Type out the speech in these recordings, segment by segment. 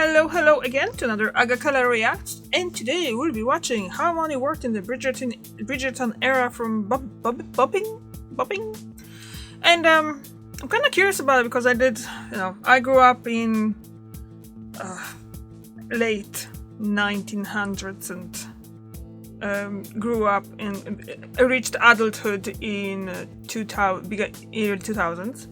Hello again to another Agakala React, and today we'll be watching how money worked in the Bridgerton era from bopping, and I'm kind of curious about it because I grew up in late 1900s and grew up in reached adulthood in 2000s.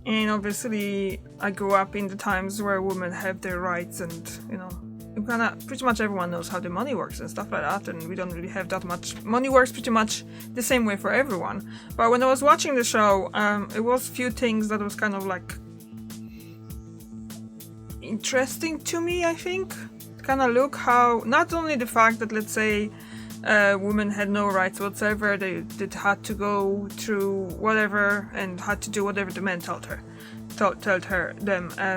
And obviously, I grew up in the times where women have their rights, and pretty much everyone knows how the money works and stuff like that. And we don't really have that much. Money works pretty much the same way for everyone. But when I was watching the show, it was a few things that was kind of like interesting to me. I think kind of look how not only the fact that, let's say, women had no rights whatsoever. They had to go through whatever and had to do whatever the men told them.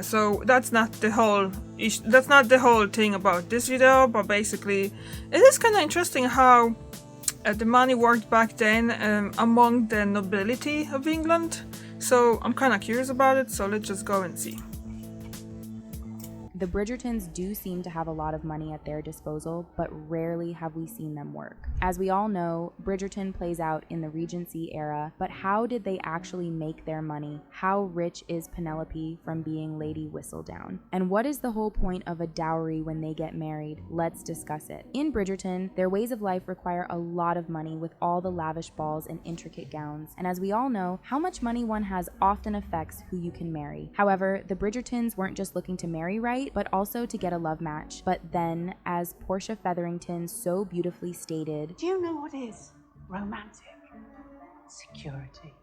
So that's not the whole that's not the whole thing about this video. But basically, it is kind of interesting how the money worked back then among the nobility of England. So I'm kind of curious about it. So let's just go and see. The Bridgertons do seem to have a lot of money at their disposal, but rarely have we seen them work. As we all know, Bridgerton plays out in the Regency era, but how did they actually make their money? How rich is Penelope from being Lady Whistledown? And what is the whole point of a dowry when they get married? Let's discuss it. In Bridgerton, their ways of life require a lot of money with all the lavish balls and intricate gowns. And as we all know, how much money one has often affects who you can marry. However, the Bridgertons weren't just looking to marry right, but also to get a love match. But then, as Portia Featherington so beautifully stated, do you know what is romantic? Security.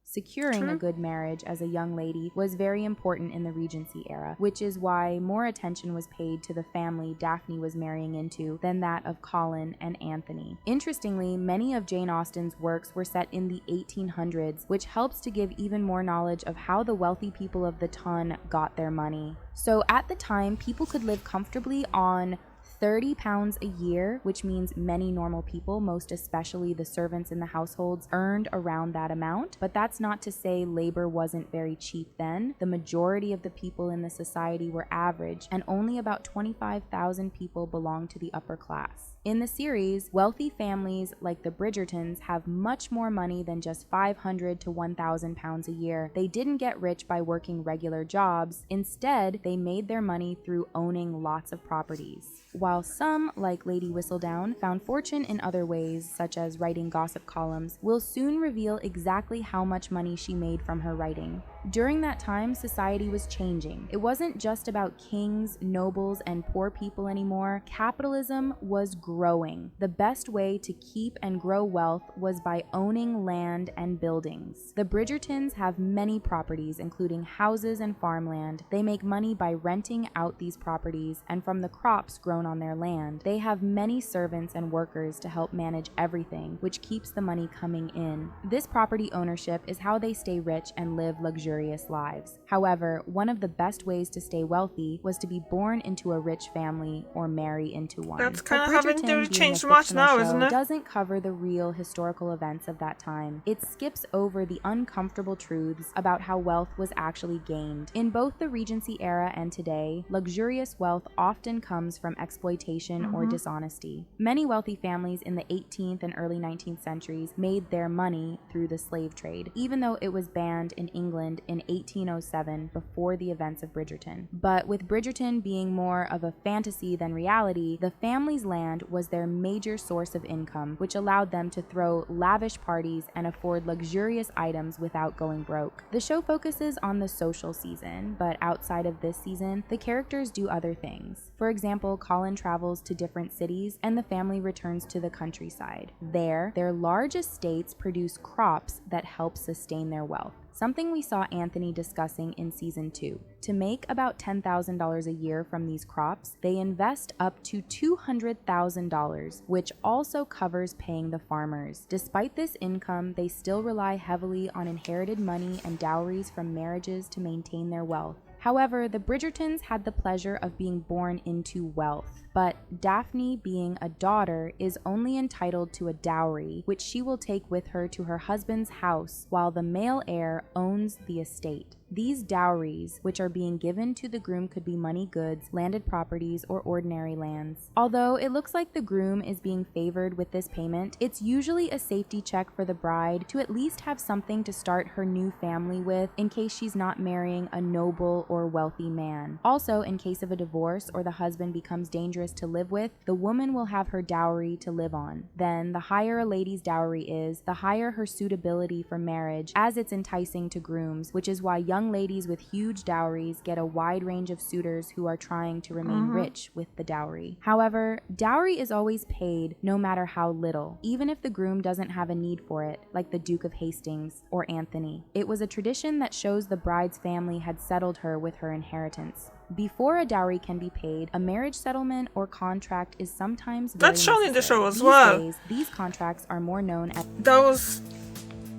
Securing a good marriage as a young lady was very important in the Regency era, which is why more attention was paid to the family Daphne was marrying into than that of Colin and Anthony. Interestingly, many of Jane Austen's works were set in the 1800s, which helps to give even more knowledge of how the wealthy people of the ton got their money. So at the time, people could live comfortably on £30 a year, which means many normal people, most especially the servants in the households, earned around that amount. But that's not to say labor wasn't very cheap then. The majority of the people in the society were average, and only about 25,000 people belonged to the upper class. In the series, wealthy families like the Bridgertons have much more money than just £500 to £1,000 a year. They didn't get rich by working regular jobs. Instead, they made their money through owning lots of properties. While some, like Lady Whistledown, found fortune in other ways, such as writing gossip columns, we'll soon reveal exactly how much money she made from her writing. During that time, society was changing. It wasn't just about kings, nobles, and poor people anymore. Capitalism was growing. The best way to keep and grow wealth was by owning land and buildings. The Bridgertons have many properties, including houses and farmland. They make money by renting out these properties and from the crops grown on their land. They have many servants and workers to help manage everything, which keeps the money coming in. This property ownership is how they stay rich and live luxurious lives. However, one of the best ways to stay wealthy was to be born into a rich family or marry into one. That's kind of haven't really changed much now, isn't it? Doesn't cover the real historical events of that time. It skips over the uncomfortable truths about how wealth was actually gained. In both the Regency era and today, luxurious wealth often comes from exploitation or dishonesty. Many wealthy families in the 18th and early 19th centuries made their money through the slave trade, even though it was banned in England in 1807 before the events of Bridgerton. But with Bridgerton being more of a fantasy than reality, the family's land was their major source of income, which allowed them to throw lavish parties and afford luxurious items without going broke. The show focuses on the social season, but outside of this season, the characters do other things. For example, Colin travels to different cities and the family returns to the countryside. There, their large estates produce crops that help sustain their wealth, something we saw Anthony discussing in season 2. To make about $10,000 a year from these crops, they invest up to $200,000, which also covers paying the farmers. Despite this income, they still rely heavily on inherited money and dowries from marriages to maintain their wealth. However, the Bridgertons had the pleasure of being born into wealth, but Daphne, being a daughter, is only entitled to a dowry, which she will take with her to her husband's house, while the male heir owns the estate. These dowries, which are being given to the groom, could be money, goods, landed properties, or ordinary lands. Although it looks like the groom is being favored with this payment, it's usually a safety check for the bride to at least have something to start her new family with in case she's not marrying a noble or wealthy man. Also, in case of a divorce or the husband becomes dangerous to live with, the woman will have her dowry to live on. Then, the higher a lady's dowry is, the higher her suitability for marriage, as it's enticing to grooms, which is why young ladies with huge dowries get a wide range of suitors who are trying to remain rich with the dowry. However, dowry is always paid no matter how little, even if the groom doesn't have a need for it, like the Duke of Hastings or Anthony. It was a tradition that shows the bride's family had settled her with her inheritance. Before a dowry can be paid, a marriage settlement or contract is sometimes very That's shown in the show as These well. days, these contracts are more known as... There was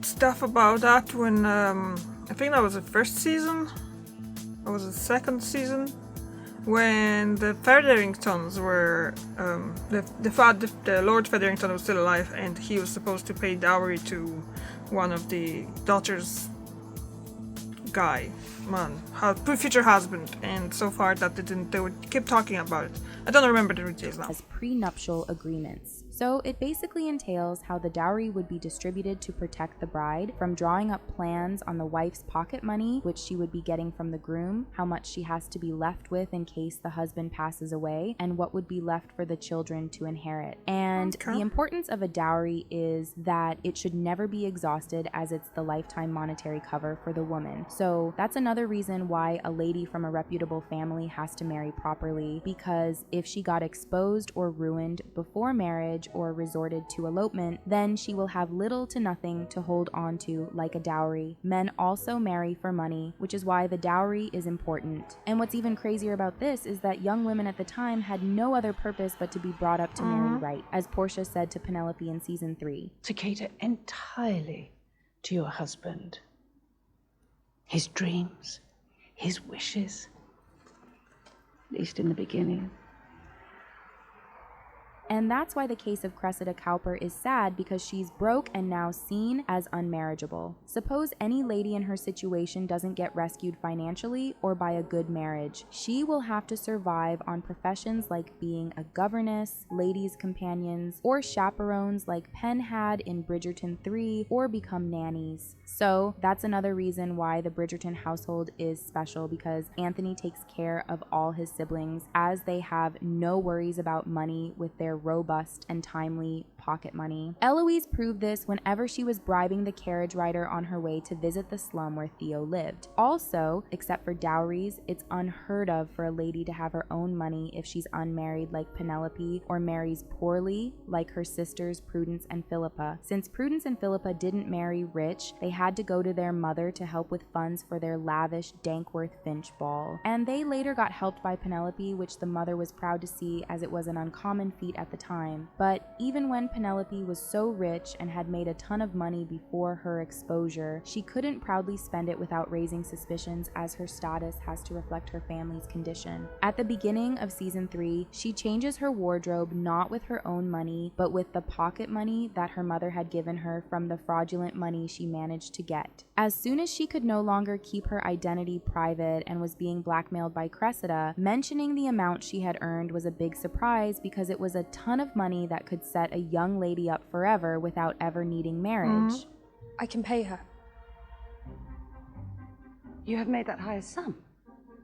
stuff about that when I think that was the first season, or was it the second season, when the Featheringtons were the Lord Featherington was still alive, and he was supposed to pay dowry to one of the daughters' future husband, and so far that they would keep talking about it. I don't remember the details now. As prenuptial agreements. So it basically entails how the dowry would be distributed to protect the bride, from drawing up plans on the wife's pocket money, which she would be getting from the groom, how much she has to be left with in case the husband passes away, and what would be left for the children to inherit. And the importance of a dowry is that it should never be exhausted, as it's the lifetime monetary cover for the woman. So that's another reason why a lady from a reputable family has to marry properly, because if she got exposed or ruined before marriage or resorted to elopement, then she will have little to nothing to hold on to like a dowry. Men also marry for money, which is why the dowry is important. And what's even crazier about this is that young women at the time had no other purpose but to be brought up to marry right, as Portia said to Penelope in season 3. To cater entirely to your husband. His dreams, his wishes. At least in the beginning. And that's why the case of Cressida Cowper is sad, because she's broke and now seen as unmarriageable. Suppose any lady in her situation doesn't get rescued financially or by a good marriage. She will have to survive on professions like being a governess, ladies' companions, or chaperones like Penn had in Bridgerton 3, or become nannies. So that's another reason why the Bridgerton household is special, because Anthony takes care of all his siblings, as they have no worries about money with their robust and timely pocket money. Eloise proved this whenever she was bribing the carriage rider on her way to visit the slum where Theo lived. Also, except for dowries, it's unheard of for a lady to have her own money if she's unmarried like Penelope, or marries poorly like her sisters Prudence and Philippa. Since Prudence and Philippa didn't marry rich, they had to go to their mother to help with funds for their lavish Dankworth Finch ball. And they later got helped by Penelope, which the mother was proud to see, as it was an uncommon feat at the time. But even when Penelope was so rich and had made a ton of money before her exposure, she couldn't proudly spend it without raising suspicions, as her status has to reflect her family's condition. At the beginning of season 3, she changes her wardrobe not with her own money, but with the pocket money that her mother had given her from the fraudulent money she managed to get. As soon as she could no longer keep her identity private and was being blackmailed by Cressida, mentioning the amount she had earned was a big surprise, because it was a ton of money that could set a young lady up forever without ever needing marriage. I can pay her. You have made that higher sum.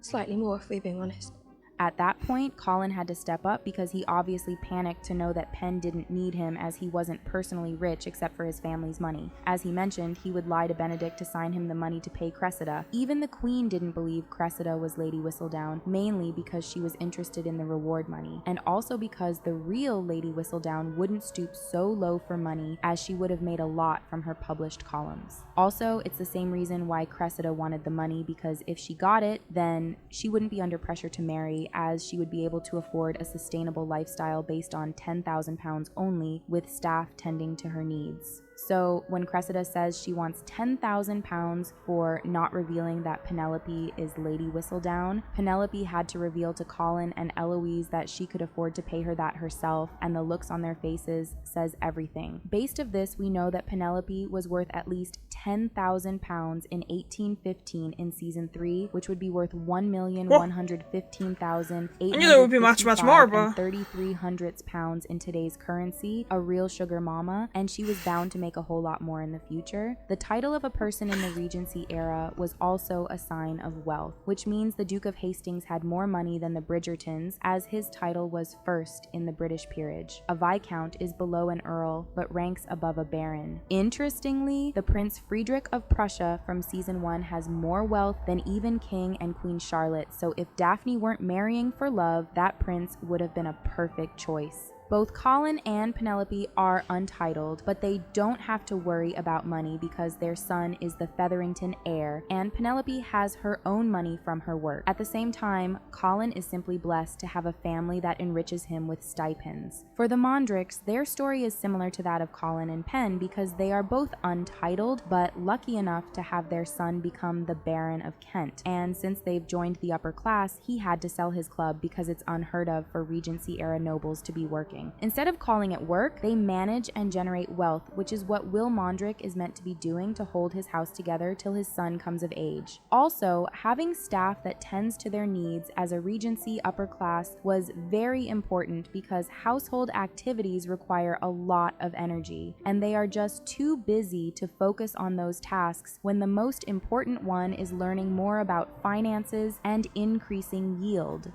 Slightly more, if we're being honest. At that point, Colin had to step up, because he obviously panicked to know that Penn didn't need him, as he wasn't personally rich except for his family's money. As he mentioned, he would lie to Benedict to sign him the money to pay Cressida. Even the Queen didn't believe Cressida was Lady Whistledown, mainly because she was interested in the reward money, and also because the real Lady Whistledown wouldn't stoop so low for money, as she would have made a lot from her published columns. Also, it's the same reason why Cressida wanted the money, because if she got it, then she wouldn't be under pressure to marry, as she would be able to afford a sustainable lifestyle based on £10,000 only, with staff tending to her needs. So when Cressida says she wants 10,000 pounds for not revealing that Penelope is Lady Whistledown, Penelope had to reveal to Colin and Eloise that she could afford to pay her that herself, and the looks on their faces says everything. Based of this, we know that Penelope was worth at least 10,000 pounds in 1815 in season 3, which would be worth 1,115,855 I knew there would be much more, but 3,300 pounds in today's currency, a real sugar mama, and she was bound to make a whole lot more in the future. The title of a person in the Regency era was also a sign of wealth, which means the Duke of Hastings had more money than the Bridgertons, as his title was first in the British peerage. A Viscount is below an Earl, but ranks above a Baron. Interestingly, the Prince Friedrich of Prussia from season 1 has more wealth than even King and Queen Charlotte, so if Daphne weren't marrying for love, that prince would have been a perfect choice. Both Colin and Penelope are untitled, but they don't have to worry about money because their son is the Featherington heir, and Penelope has her own money from her work. At the same time, Colin is simply blessed to have a family that enriches him with stipends. For the Mondricks, their story is similar to that of Colin and Pen because they are both untitled, but lucky enough to have their son become the Baron of Kent, and since they've joined the upper class, he had to sell his club because it's unheard of for Regency-era nobles to be working. Instead of calling it work, they manage and generate wealth, which is what Will Mondrick is meant to be doing to hold his house together till his son comes of age. Also, having staff that tends to their needs as a Regency upper class was very important because household activities require a lot of energy, and they are just too busy to focus on those tasks when the most important one is learning more about finances and increasing yield.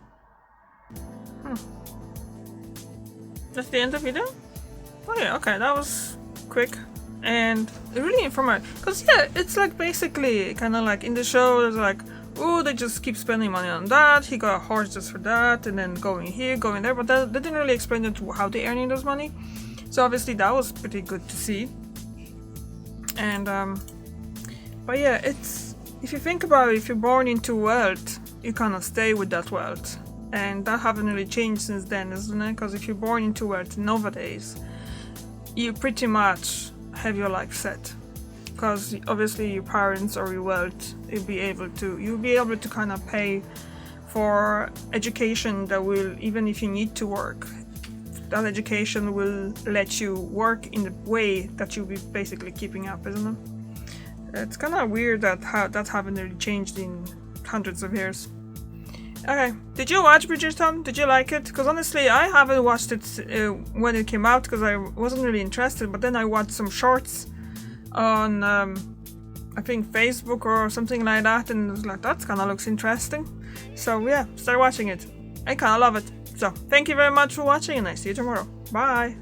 That's the end of the video? Oh yeah, okay, that was quick and really informative. Because yeah, it's like basically kind of like in the show, there's like, oh, they just keep spending money on that, he got a horse just for that, and then going here, going there, but they didn't really explain it how they're earning those money. So obviously that was pretty good to see. And but yeah, it's, if you think about it, if you're born into wealth, you kind of stay with that wealth. And that haven't really changed since then, isn't it? Because if you're born into wealth nowadays, you pretty much have your life set. Because obviously your parents or your wealth, you'll be able to kind of pay for education that will, even if you need to work, that education will let you work in the way that you'll be basically keeping up, isn't it? It's kind of weird that that haven't really changed in hundreds of years. Okay, did you watch Bridgerton? Did you like it? Because honestly, I haven't watched it when it came out because I wasn't really interested, but then I watched some shorts on, I think Facebook or something like that, and I was like, that kind of looks interesting. So yeah, start watching it. I kind of love it. So, thank you very much for watching, and I see you tomorrow. Bye!